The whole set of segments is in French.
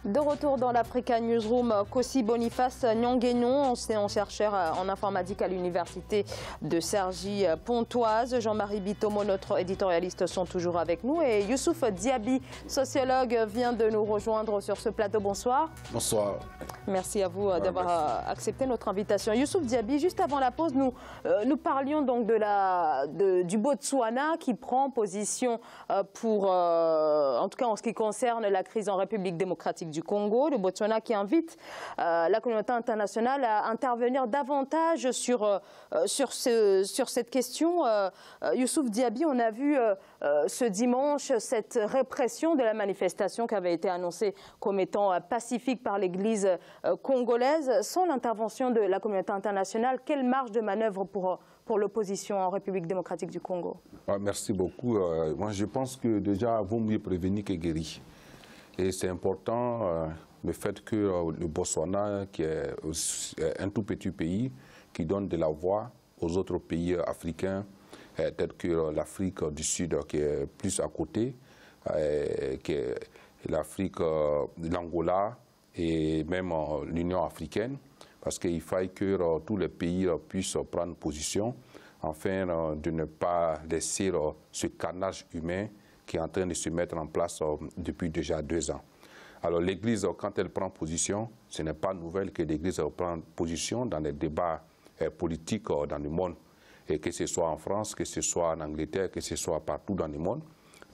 De retour dans l'Africa Newsroom, Kossi Boniface Nyonguenon, enseignant-chercheur en informatique à l'université de Cergy-Pontoise. Jean-Marie Bitomo, notre éditorialiste, sont toujours avec nous. Et Youssouf Diaby, sociologue, vient de nous rejoindre sur ce plateau. Bonsoir. Bonsoir. Merci à vous d'avoir accepté notre invitation. Youssouf Diaby, juste avant la pause, nous parlions donc du Botswana qui prend position en tout cas en ce qui concerne la crise en République démocratique du Congo. Le Botswana qui invite la communauté internationale à intervenir davantage sur cette question. Youssouf Diaby, on a vu ce dimanche cette répression de la manifestation qui avait été annoncée comme étant pacifique par l'Église congolaise. Sans l'intervention de la communauté internationale, quelle marge de manœuvre pour l'opposition en République démocratique du Congo? Merci beaucoup. Moi, je pense que déjà, vaut mieux prévenir que guérir. Et c'est important le fait que le Botswana, qui est un tout petit pays, qui donne de la voix aux autres pays africains, tels que l'Afrique du Sud, qui est plus à côté, qui est l'Afrique, l'Angola et même l'Union africaine, parce qu'il faille que tous les pays puissent prendre position afin de ne pas laisser ce carnage humain qui est en train de se mettre en place depuis déjà 2 ans. Alors l'Église, quand elle prend position, ce n'est pas nouvelle que l'Église prend position dans les débats politiques dans le monde. Et que ce soit en France, que ce soit en Angleterre, que ce soit partout dans le monde,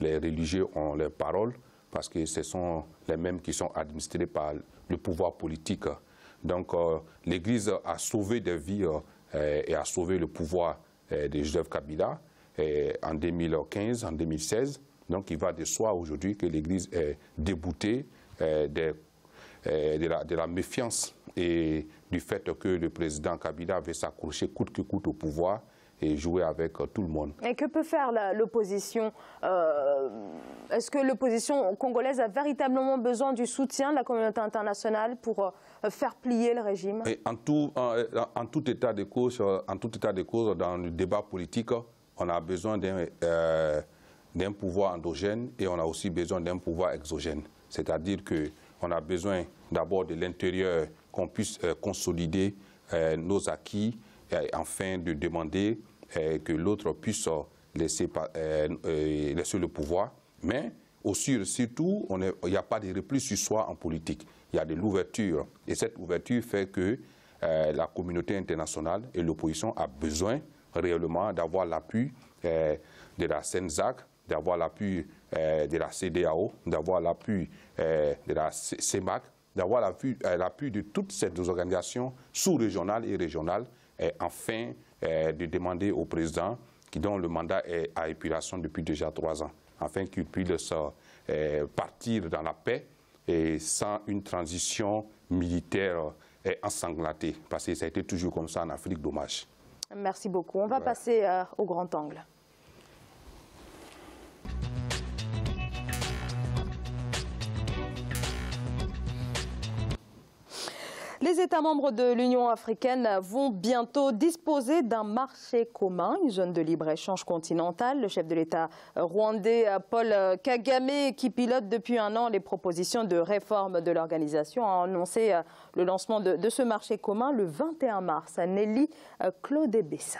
les religieux ont leurs paroles parce que ce sont les mêmes qui sont administrés par le pouvoir politique. Donc l'Église a sauvé des vies et a sauvé le pouvoir de Joseph Kabila en 2015, en 2016. Donc il va de soi aujourd'hui que l'Église est déboutée de la méfiance et du fait que le président Kabila veut s'accrocher coûte que coûte au pouvoir et jouer avec tout le monde. Et que peut faire l'opposition? Est-ce que l'opposition congolaise a véritablement besoin du soutien de la communauté internationale pour faire plier le régime? Et en tout état de cause, dans le débat politique, on a besoin d'un pouvoir endogène et on a aussi besoin d'un pouvoir exogène. C'est-à-dire qu'on a besoin d'abord de l'intérieur qu'on puisse consolider nos acquis afin de demander que l'autre puisse laisser le pouvoir. Mais aussi, surtout, il n'y a pas de repli sur soi en politique. Il y a de l'ouverture. Et cette ouverture fait que la communauté internationale et l'opposition a besoin réellement d'avoir l'appui de la CENZAC, d'avoir l'appui de la CEDEAO, d'avoir l'appui de la CEMAC, d'avoir l'appui de toutes ces organisations sous-régionales et régionales, afin de demander au président, dont le mandat est à épuration depuis déjà 3 ans, afin qu'il puisse partir dans la paix et sans une transition militaire ensanglantée, parce que ça a été toujours comme ça en Afrique, dommage. Merci beaucoup. On va passer au grand angle. Les États membres de l'Union africaine vont bientôt disposer d'un marché commun, une zone de libre-échange continentale. Le chef de l'État rwandais, Paul Kagame, qui pilote depuis 1 an les propositions de réforme de l'organisation, a annoncé le lancement de ce marché commun le 21 mars à Nelly Claude-Bessa.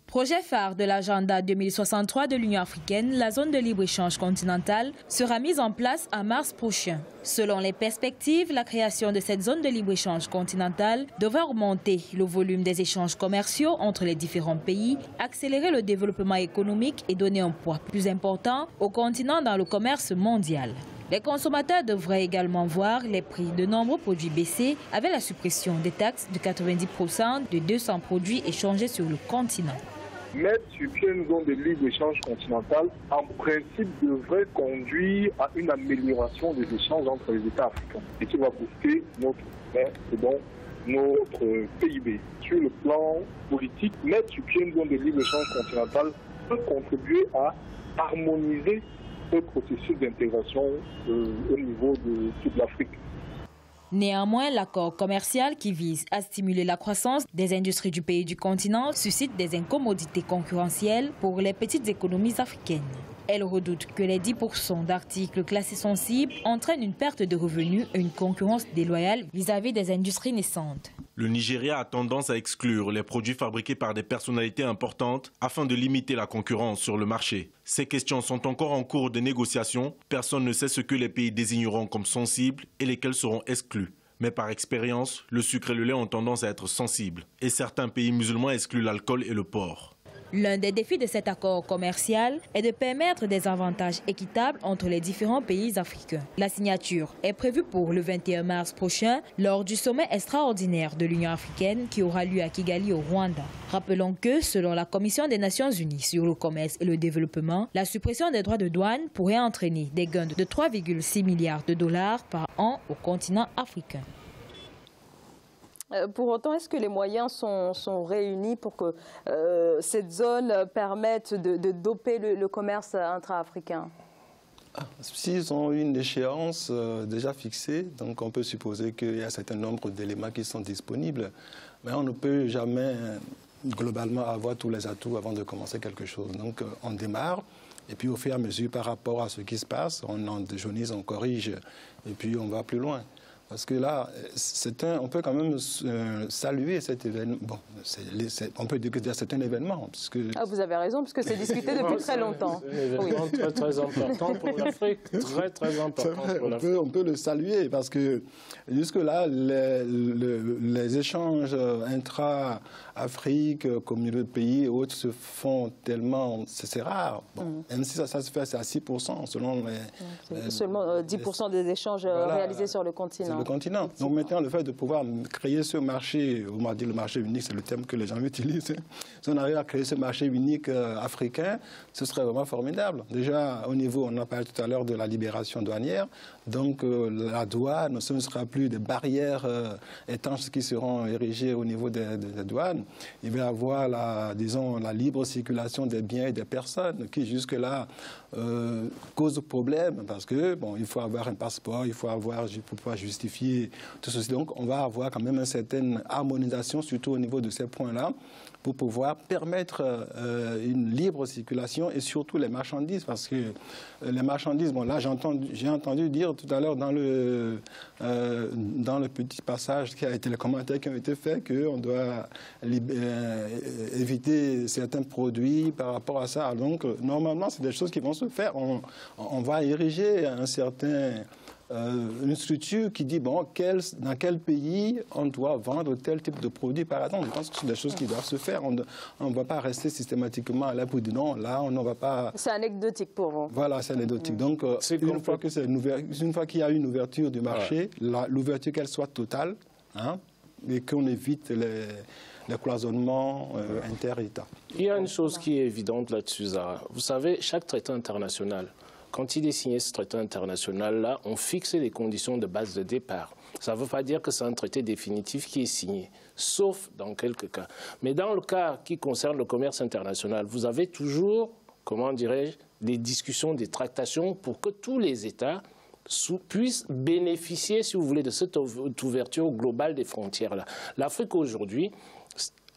Projet phare de l'agenda 2063 de l'Union africaine, la zone de libre-échange continentale sera mise en place en mars prochain. Selon les perspectives, la création de cette zone de libre-échange continentale devrait augmenter le volume des échanges commerciaux entre les différents pays, accélérer le développement économique et donner un poids plus important au continent dans le commerce mondial. Les consommateurs devraient également voir les prix de nombreux produits baisser avec la suppression des taxes de 90% de 200 produits échangés sur le continent. Mettre sur pied une zone de libre-échange continentale, en principe, devrait conduire à une amélioration des échanges entre les États africains et qui va booster notre PIB. Sur le plan politique, mettre sur pied une zone de libre-échange continentale peut contribuer à harmoniser ce processus d'intégration au niveau de toute l'Afrique. Néanmoins, l'accord commercial qui vise à stimuler la croissance des industries du pays du continent suscite des incommodités concurrentielles pour les petites économies africaines. Elle redoute que les 10% d'articles classés sensibles entraînent une perte de revenus et une concurrence déloyale vis-à-vis des industries naissantes. Le Nigeria a tendance à exclure les produits fabriqués par des personnalités importantes afin de limiter la concurrence sur le marché. Ces questions sont encore en cours de négociation. Personne ne sait ce que les pays désigneront comme sensibles et lesquels seront exclus. Mais par expérience, le sucre et le lait ont tendance à être sensibles. Et certains pays musulmans excluent l'alcool et le porc. L'un des défis de cet accord commercial est de permettre des avantages équitables entre les différents pays africains. La signature est prévue pour le 21 mars prochain lors du sommet extraordinaire de l'Union africaine qui aura lieu à Kigali au Rwanda. Rappelons que, selon la Commission des Nations Unies sur le commerce et le développement, la suppression des droits de douane pourrait entraîner des gains de 3,6 milliards de dollars par an au continent africain. Pour autant, est-ce que les moyens sont réunis pour que cette zone permette de doper le commerce intra-africain? S'ils ont une échéance déjà fixée, donc on peut supposer qu'il y a un certain nombre d'éléments qui sont disponibles, mais on ne peut jamais globalement avoir tous les atouts avant de commencer quelque chose. Donc on démarre, et puis au fur et à mesure par rapport à ce qui se passe, on en déjaunise, on corrige, et puis on va plus loin. Parce que là, on peut quand même saluer cet événement. Bon, on peut dire que c'est un événement. Parce que vous avez raison, parce que c'est discuté depuis très longtemps. C'est un événement très important pour l'Afrique, très important pour l'Afrique. On peut le saluer, parce que jusque-là, les échanges intra-Afrique, communauté de pays et autres se font tellement... C'est rare. Bon, même si ça se fait, c'est à 6%, selon les... Seulement 10% des échanges réalisés sur le continent. Donc maintenant, le fait de pouvoir créer ce marché, on m'a dit le marché unique, c'est le terme que les gens utilisent. Si on arrive à créer ce marché unique africain, ce serait vraiment formidable. Déjà, au niveau, on a parlé tout à l'heure de la libération douanière. Donc la douane, ce ne sera plus des barrières étanches qui seront érigées au niveau des douanes. Il va y avoir la libre circulation des biens et des personnes qui jusque-là cause problème parce que bon, il faut avoir un passeport, il faut avoir pour pouvoir justifier tout ceci. Donc on va avoir quand même une certaine harmonisation, surtout au niveau de ces points-là, pour pouvoir permettre une libre circulation et surtout les marchandises, parce que les marchandises, bon là j'ai entendu dire tout à l'heure dans le petit passage qui a été, les commentaires qui ont été faits, qu'on doit éviter certains produits par rapport à ça. Donc normalement c'est des choses qui vont se faire. On va ériger un certain... une structure qui dit bon, dans quel pays on doit vendre tel type de produit par exemple. Je pense que c'est des choses qui doivent se faire. On ne va pas rester systématiquement là pour dire non, là on ne va pas... C'est anecdotique pour vous. Voilà, c'est anecdotique. Donc une fois qu'il y a une ouverture du marché, l'ouverture qu'elle soit totale, hein, et qu'on évite les cloisonnements inter-États. Il y a une chose qui est évidente là-dessus, Zara. Vous savez, chaque traité international, quand il est signé ce traité international-là, on fixe les conditions de base de départ. Ça ne veut pas dire que c'est un traité définitif qui est signé, sauf dans quelques cas. Mais dans le cas qui concerne le commerce international, vous avez toujours, comment dirais-je, des discussions, des tractations pour que tous les États puissent bénéficier, si vous voulez, de cette ouverture globale des frontières-là. L'Afrique aujourd'hui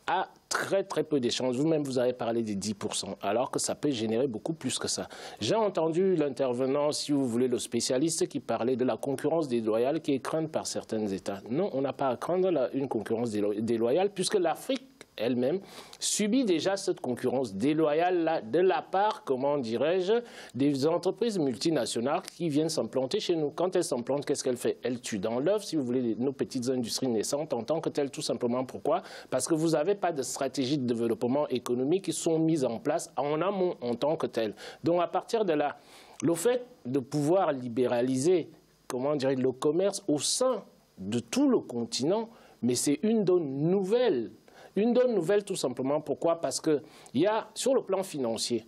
a très peu d'échanges. Vous-même, vous avez parlé des 10%, alors que ça peut générer beaucoup plus que ça. J'ai entendu l'intervenant, si vous voulez, le spécialiste qui parlait de la concurrence déloyale qui est crainte par certains États. Non, on n'a pas à craindre une concurrence déloyale, puisque l'Afrique elle-même subit déjà cette concurrence déloyale de la part, comment dirais-je, des entreprises multinationales qui viennent s'implanter chez nous. Quand elles s'implantent, qu'est-ce qu'elles font? Elles tuent dans l'œuf, si vous voulez, nos petites industries naissantes en tant que telles, tout simplement. Pourquoi? Parce que vous n'avez pas de stratégie de développement économique qui sont mises en place en amont en tant que telles. Donc à partir de là, le fait de pouvoir libéraliser, comment dirais-je, le commerce au sein de tout le continent, mais c'est une donne nouvelle. Une donne nouvelle tout simplement. Pourquoi? Parce qu'il y a, sur le plan financier,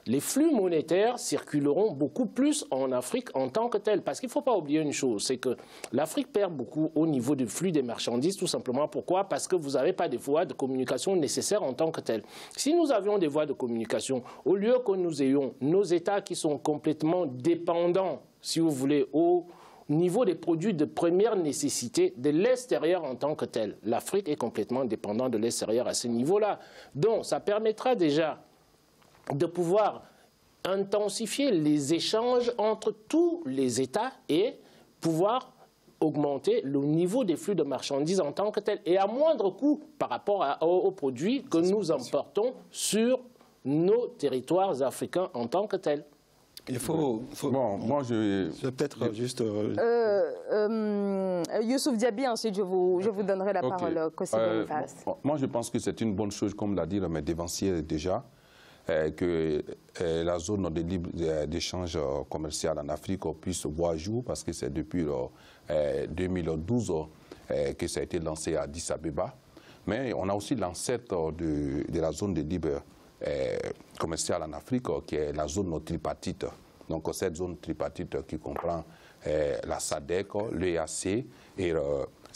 les flux monétaires circuleront beaucoup plus en Afrique en tant que tel. Parce qu'il ne faut pas oublier une chose, c'est que l'Afrique perd beaucoup au niveau du flux des marchandises, tout simplement. Pourquoi? Parce que vous n'avez pas des voies de communication nécessaires en tant que telles. Si nous avions des voies de communication, au lieu que nous ayons nos États qui sont complètement dépendants, si vous voulez, au niveau des produits de première nécessité de l'extérieur en tant que tel. L'Afrique est complètement dépendante de l'extérieur à ce niveau-là. Donc, ça permettra déjà de pouvoir intensifier les échanges entre tous les États et pouvoir augmenter le niveau des flux de marchandises en tant que tel et à moindre coût par rapport aux produits que nous importons sur nos territoires africains en tant que tels. Il faut bon, moi je peut-être juste... Youssouf Diaby, ensuite je vous donnerai la parole. Moi je pense que c'est une bonne chose, comme l'a dit mes dévanciers déjà, que la zone de libre d'échange commercial en Afrique puisse voir jour, parce que c'est depuis 2012 que ça a été lancé à Addis Abeba. Mais on a aussi l'ancêtre de la zone de libre commercial en Afrique, qui est la zone tripartite. Donc cette zone tripartite qui comprend la SADC, l'EAC et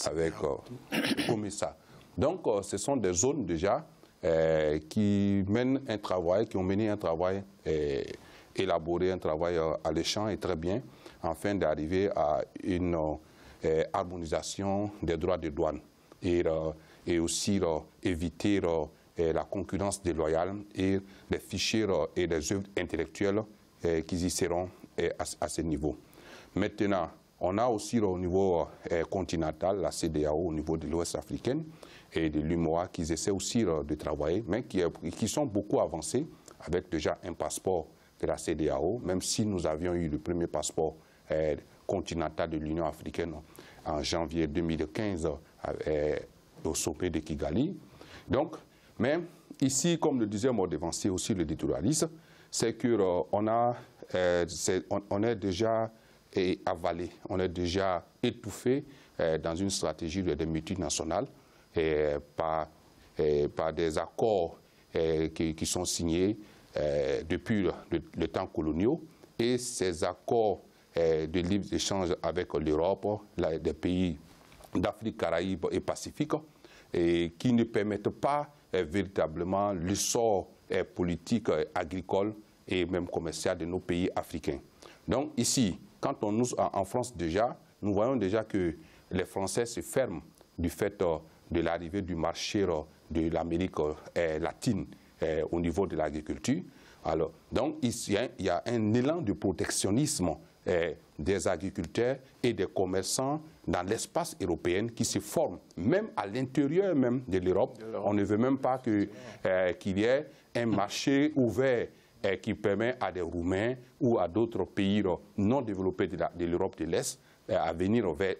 avec COMESA. Donc ce sont des zones déjà qui mènent un travail, qui ont mené un travail élaboré, un travail alléchant et très bien, afin d'arriver à une harmonisation des droits de douane et aussi éviter la concurrence déloyale et les fichiers et les œuvres intellectuelles qui y seront à ce niveau. Maintenant, on a aussi au niveau continental, la CEDEAO au niveau de l'Ouest africaine et de l'UMOA qui essaient aussi de travailler, mais qui sont beaucoup avancés avec déjà un passeport de la CEDEAO, même si nous avions eu le premier passeport continental de l'Union africaine en janvier 2015 au sommet de Kigali. Donc, mais ici, comme le disait mon dévancier aussi, l'éditorialiste, c'est qu'on on est déjà avalé, on est déjà étouffé dans une stratégie de multinationales par des accords qui sont signés depuis le temps colonial. Et ces accords de libre-échange avec l'Europe, des pays d'Afrique, Caraïbes et Pacifique, et qui ne permettent pas véritablement l'essor politique, agricole et même commercial de nos pays africains. Donc ici, quand en France déjà, nous voyons déjà que les Français se ferment du fait de l'arrivée du marché de l'Amérique latine au niveau de l'agriculture. Alors, donc il y a un élan de protectionnisme des agriculteurs et des commerçants dans l'espace européen qui se forme, même à l'intérieur même de l'Europe. On ne veut même pas qu'il y ait un marché ouvert qui permet à des Roumains ou à d'autres pays non développés de l'Europe de l'Est à venir vers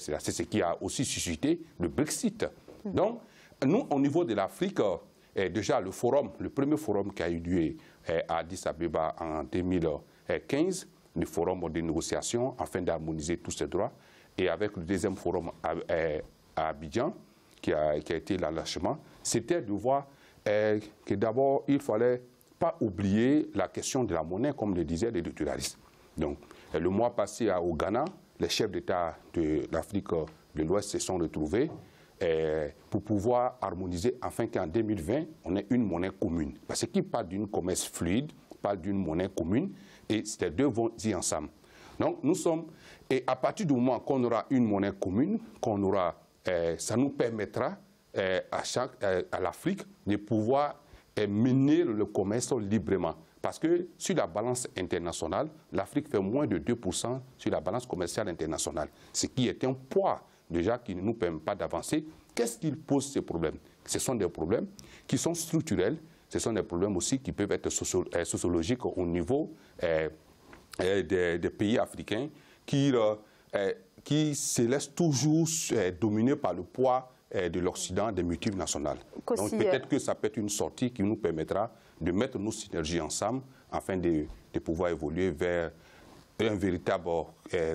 cela. C'est ce qui a aussi suscité le Brexit. Donc, nous, au niveau de l'Afrique, déjà le premier forum qui a eu lieu à Addis Abeba en 2015, le forum de négociation afin d'harmoniser tous ces droits, et avec le deuxième forum à Abidjan, qui a été l'enlèvement, c'était de voir que d'abord, il ne fallait pas oublier la question de la monnaie, comme le disaient les éditorialistes. Donc, le mois passé au Ghana, les chefs d'État de l'Afrique de l'Ouest se sont retrouvés pour pouvoir harmoniser afin qu'en 2020, on ait une monnaie commune. Parce qu'ils parlent d'une commerce fluide, parlent d'une monnaie commune, et ces deux vont y ensemble. Donc, nous sommes, et à partir du moment qu'on aura une monnaie commune, ça nous permettra à l'Afrique de pouvoir mener le commerce librement. Parce que sur la balance internationale, l'Afrique fait moins de 2% sur la balance commerciale internationale, ce qui est un poids déjà qui ne nous permet pas d'avancer. Qu'est-ce qui pose ces problèmes? Ce sont des problèmes qui sont structurels, ce sont des problèmes aussi qui peuvent être sociologiques au niveau des pays africains qui se laissent toujours dominer par le poids de l'Occident, des multinationales. Donc peut-être que ça peut être une sortie qui nous permettra de mettre nos synergies ensemble afin de pouvoir évoluer vers un véritable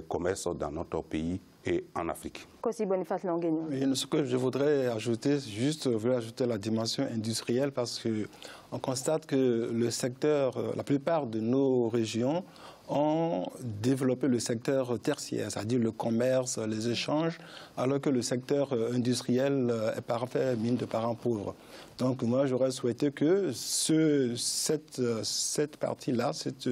commerce dans notre pays et en Afrique. Kossi Boniface Longueignon. Ce que je voudrais ajouter, je voulais ajouter la dimension industrielle parce qu'on constate que le secteur, la plupart de nos régions ont développé le secteur tertiaire, c'est-à-dire le commerce, les échanges, alors que le secteur industriel est parfait mine de parents pauvres. Donc moi, j'aurais souhaité que cette partie-là, cette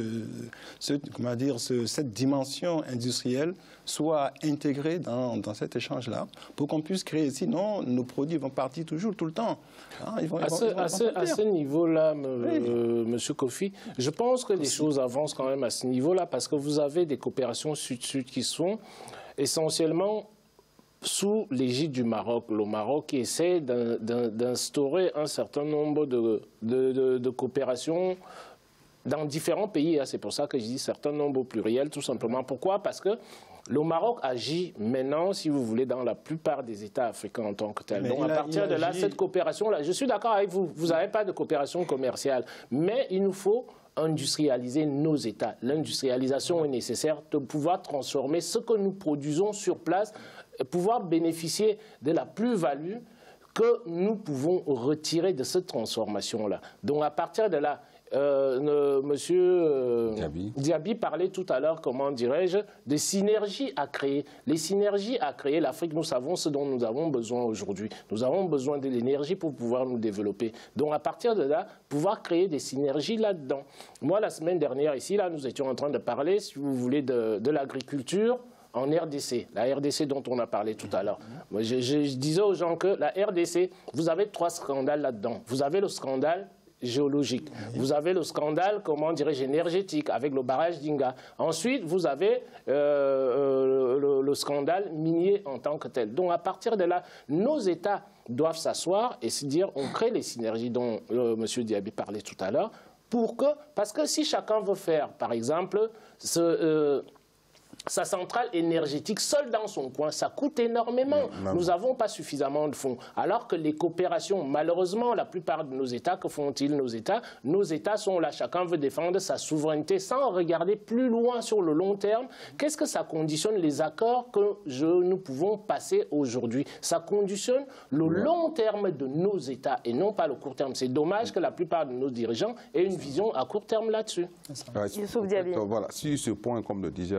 dimension industrielle soit intégrée dans cet échange-là pour qu'on puisse créer. Sinon, nos produits vont partir toujours, tout le temps. Hein, à ce niveau-là, Monsieur Kofi, je pense que les choses avancent quand même à ce niveau-là parce que vous avez des coopérations sud-sud qui sont essentiellement sous l'égide du Maroc. Le Maroc essaie d'instaurer un certain nombre de coopérations dans différents pays. C'est pour ça que je dis certain nombre au pluriel, tout simplement. Pourquoi? Parce que le Maroc agit maintenant, si vous voulez, dans la plupart des États africains en tant que tel. Donc à partir de là, cette coopération-là, je suis d'accord avec vous, vous n'avez pas de coopération commerciale, mais il nous faut industrialiser nos États. L'industrialisation est nécessaire de pouvoir transformer ce que nous produisons sur place, pouvoir bénéficier de la plus-value que nous pouvons retirer de cette transformation-là. Donc à partir de là, Monsieur Diaby parlait tout à l'heure, comment dirais-je, des synergies à créer. Les synergies à créer, l'Afrique, nous savons ce dont nous avons besoin aujourd'hui. Nous avons besoin de l'énergie pour pouvoir nous développer. Donc à partir de là, pouvoir créer des synergies là-dedans. Moi, la semaine dernière, ici, là, nous étions en train de parler, si vous voulez, de l'agriculture en RDC, la RDC dont on a parlé tout à l'heure. Je disais aux gens que la RDC, vous avez 3 scandales là-dedans. Vous avez le scandale géologique. Vous avez le scandale, comment dirais-je, énergétique, avec le barrage d'Inga. Ensuite, vous avez le scandale minier en tant que tel. Donc, à partir de là, nos États doivent s'asseoir et se dire, on crée les synergies dont M. Diaby parlait tout à l'heure, parce que si chacun veut faire, par exemple, sa centrale énergétique seule dans son coin, ça coûte énormément. Nous n'avons pas suffisamment de fonds. Alors que les coopérations, malheureusement, la plupart de nos États, que font-ils nos États? Nos États sont là, chacun veut défendre sa souveraineté sans regarder plus loin sur le long terme. Qu'est-ce que ça conditionne les accords que nous pouvons passer aujourd'hui? Ça conditionne le long terme de nos États et non pas le court terme. C'est dommage que la plupart de nos dirigeants aient une vision à court terme là-dessus. Youssouf Diaby. Voilà, sur ce point, comme le disait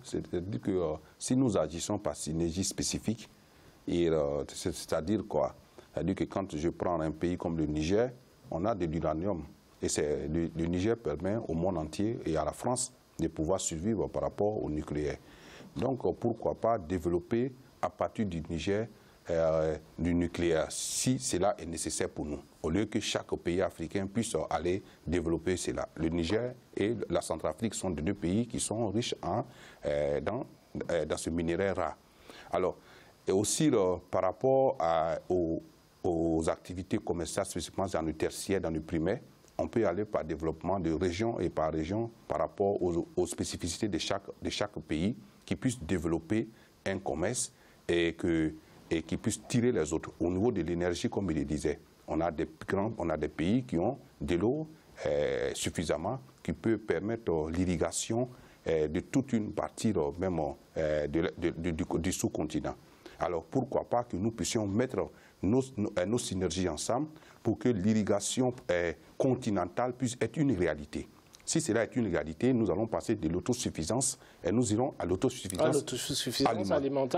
c'est-à-dire que si nous agissons par synergie spécifique, c'est-à-dire quoi? C'est-à-dire que quand je prends un pays comme le Niger, on a de l'uranium. Et le Niger permet au monde entier et à la France de pouvoir survivre par rapport au nucléaire. Donc pourquoi pas développer à partir du Niger du nucléaire, si cela est nécessaire pour nous, au lieu que chaque pays africain puisse aller développer cela. Le Niger et la Centrafrique sont deux pays qui sont riches dans ce minerai rare. Alors, et aussi par rapport aux activités commerciales, spécifiquement dans le tertiaire, dans le primaire, on peut aller par développement de région et par région par rapport aux spécificités de chaque pays qui puisse développer un commerce et qui puisse tirer les autres. Au niveau de l'énergie, comme il le disait, on a des pays qui ont de l'eau suffisamment, qui peut permettre l'irrigation de toute une partie même du sous-continent. Alors pourquoi pas que nous puissions mettre nos synergies ensemble pour que l'irrigation continentale puisse être une réalité. Si cela est une réalité, nous allons passer de l'autosuffisance et nous irons à l'autosuffisance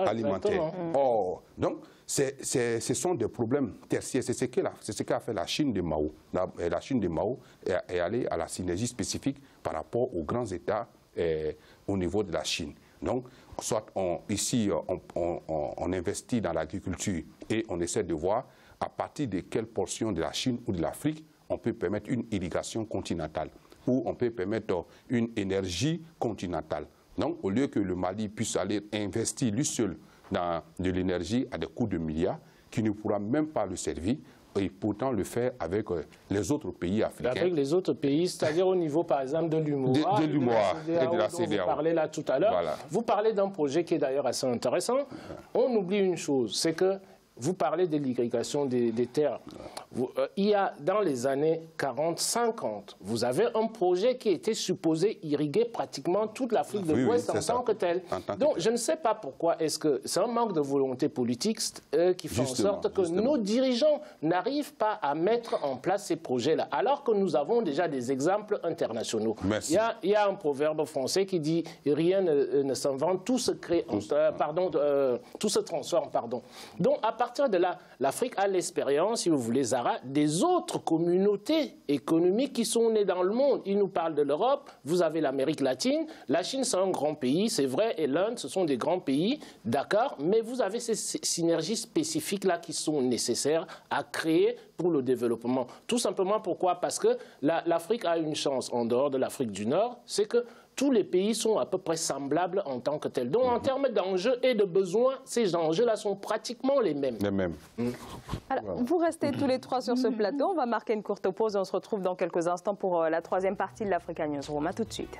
alimentaire. Or, donc, ce sont des problèmes tertiaires. C'est ce qu'a fait la Chine de Mao. La Chine de Mao est allée à la synergie spécifique par rapport aux grands États au niveau de la Chine. Donc, soit ici, on investit dans l'agriculture et on essaie de voir à partir de quelle portion de la Chine ou de l'Afrique on peut permettre une irrigation continentale, où on peut permettre une énergie continentale. Donc, au lieu que le Mali puisse aller investir lui seul dans de l'énergie à des coûts de milliards, qui ne pourra même pas le servir, et pourtant le faire avec les autres pays africains. Avec les autres pays, c'est-à-dire au niveau, par exemple, de l'UMOA, et de la CEDEAO. Vous parlez là tout à l'heure. Voilà. Vous parlez d'un projet qui est d'ailleurs assez intéressant. On oublie une chose, c'est que vous parlez de l'irrigation des terres. Il y a, dans les années 40-50, vous avez un projet qui était supposé irriguer pratiquement toute l'Afrique de l'Ouest en tant que tel. Donc, je ne sais pas pourquoi est-ce que c'est un manque de volonté politique qui fait en sorte que nos dirigeants n'arrivent pas à mettre en place ces projets-là, alors que nous avons déjà des exemples internationaux. Il y a un proverbe français qui dit « rien ne s'invente, tout se crée, tout se transforme ». Donc, à partir partir de là, l'Afrique a l'expérience, si vous voulez, Zara, des autres communautés économiques qui sont nées dans le monde. Il nous parle de l'Europe, vous avez l'Amérique latine, la Chine c'est un grand pays, c'est vrai, et l'Inde, ce sont des grands pays, d'accord, mais vous avez ces synergies spécifiques-là qui sont nécessaires à créer pour le développement. Tout simplement pourquoi? Parce que l'Afrique a une chance en dehors de l'Afrique du Nord, c'est que tous les pays sont à peu près semblables en tant que tels. Donc, en termes d'enjeux et de besoins, ces enjeux-là sont pratiquement les mêmes. Les mêmes. Alors, vous restez tous les trois sur ce plateau. On va marquer une courte pause et on se retrouve dans quelques instants pour la troisième partie de l'Africa Newsroom. À tout de suite.